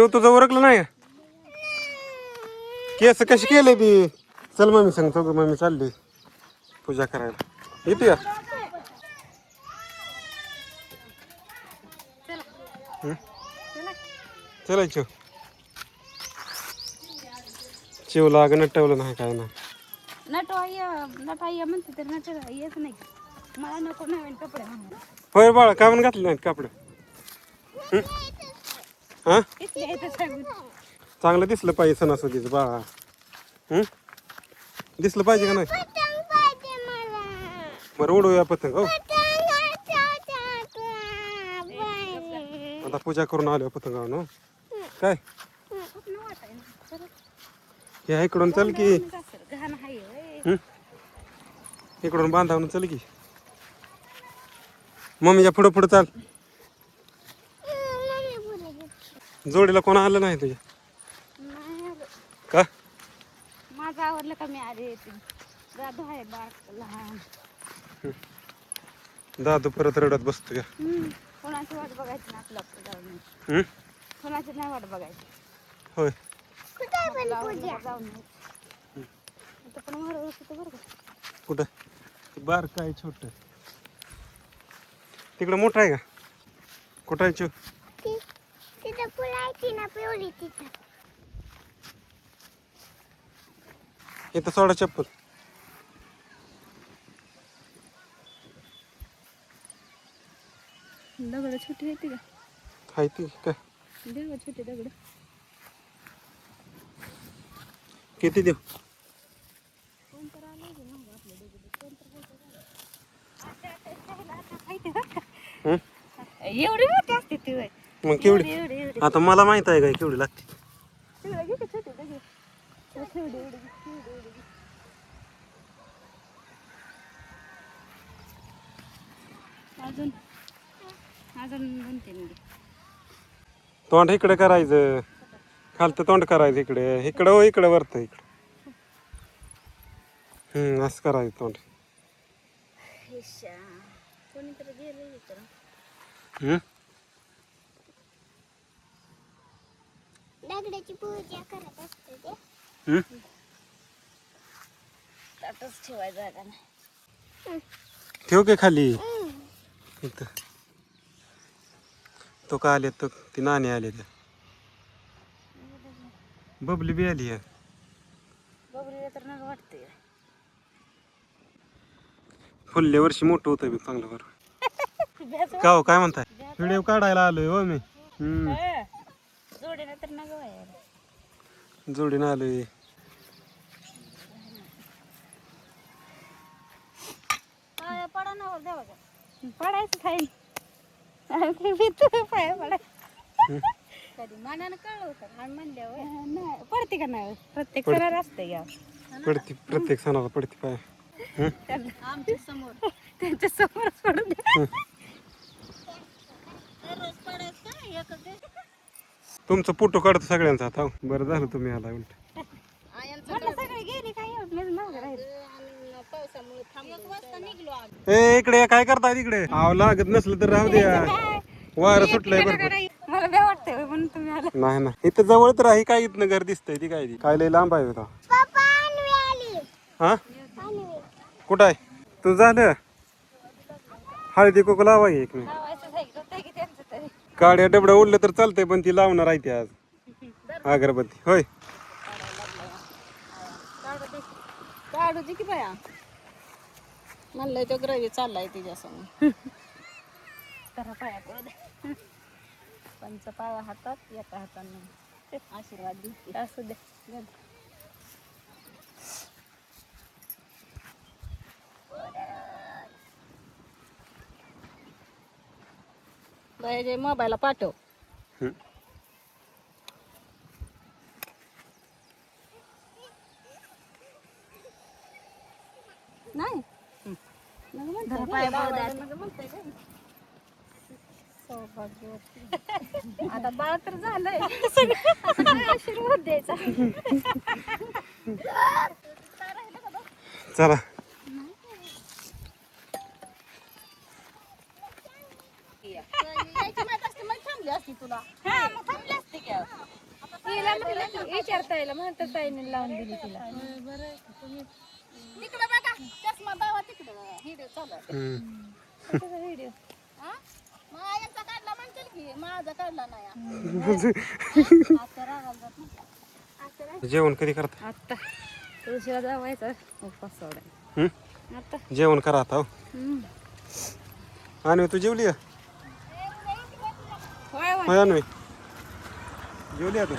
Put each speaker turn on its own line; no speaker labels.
तू तुझं ओरखलं नाही केस कशी केले ती चल मम्मी सांग चल मम्मी चालली पूजा करायला येते या चला चिव लाग नटवलं नाही काय नाही
नटवाय म्हणते तर नट येत नाही मला नको नवीन कपडे म्हणून
होय बाळा का म्हणून घातले नाहीत कपडे हा चांगलं दिसलं पाहिजे सणासुदीचं बाळा दिसलं पाहिजे का नाही बरं उडूया पतंग हो आता पूजा करून आलो पतंगावर काय हे इकडून चल की इकडून बांधावून चल की मम्मीच्या पुढं पुढं चाल जोडीला कोण आलं नाही तुझ्या का
माझं आवडलं का मी आले दादू आहे बाळ लहान
दादू परत रडत बसतो का
कोणाची वाट बघायची ना आपलं जाऊन कोणाची नाही वाट बघायची
होय
जाऊन पण बरं
कुठं बार काय छोट तिकडं मोठं आहे का कुठं आहे
तिथं फुलायची ना पिवळी तिथं
इथं सोडा चप्पल
दगड छोटी येते का
हाय ती काय
दगड छोटे दगड
किती देऊ
एवढी मोठी असते ती
मग केवढी आता मला माहित आहे काय केवढी लागते
अजून अजून 2-3
तोंड इकडे करायचं खालतं तोंड करायचं इकडे इकडं हो इकडे वरत इकडं असं करायचं तोंड
कोणीतरी गेलं इकडं
दगडाची पूजा करत असते ते
ताटच ठेवायचं जागा नाही
ठेव के खाली इथं तो का आले तो ती नाणी आले त्या बबली बी आली आहे
बघूया तर नग वाटते
फुलल्या वर्षी मोठं होतं बी चांगलं बरं का हो काय म्हणताय व्हिडिओ काढायला आलोय हो मी
जोडीने तर नग व्हायला
जोडीनं आलोय
पडा ना देवा पडायचं खाईल पाया पडा कधी मनानं कळलं होतं आणि म्हणल्यावर नाही पडते का नाही प्रत्येक सणाला असते या
पडती प्रत्येक सणाला पडती पाय
आमच्या समोर त्यांच्या समोर पडून द्या रोज पडायचं का एकच
तुमचं फोटो काढतो सगळ्यांचा आता बरं झालं तुम्ही आला उलट
मला सगळे गेली काय एवढं मागं राहिलं पावसामुळे थांबलो 1 वाजता निघलो
ए इकडे काय करताय तिकडे आव लागत नसलं तर राहू द्या वारं सुटलंय बरोबर
मला बे वाटतंय म्हणून तुम्ही आला
नाही ना इथं जवळ तर आहे काय इथनं घर दिसतंय ती काय ती काय लय लांब आहे होता
पप्पा आणवी आली
हा
आणवी
कुठं आहे तू झालं हळदी कुकू लावा एक मी
लावायचं सांगितलं की त्यांचं तरी
काड्या डबडं उडलं तर चालतंय पण ती लावणार आहे ती आज अगरबत्ती होय
काढू दे की बाया म्हणलंय तो ग्रवी चाललाय तिच्यासमोर तर पाया पडू दे पंच पाया हातात एका हाताने आशीर्वाद दे असू दे बाया मोबाईलला पाठव नाही आता बाळ तर झालंय आशीर्वाद द्यायचा
चला
थांबली असती तुला थांबली असती विचारता येईल म्हणतात ताईने लावून दिली तिला तिकडं बघा चष्मा दावा तिकडं व्हिडिओ चालू आहे व्हिडिओ यांचा काढला म्हणतील की माझा काढला नाही आता रागाला जात नाही.
जेवण कधी करता
आता तुळशीला जावायचा उपवास सोडाय आता
जेवण करा आता हो. आणि तू जेवली का
होय होय
होय अन्वी जेवली का तू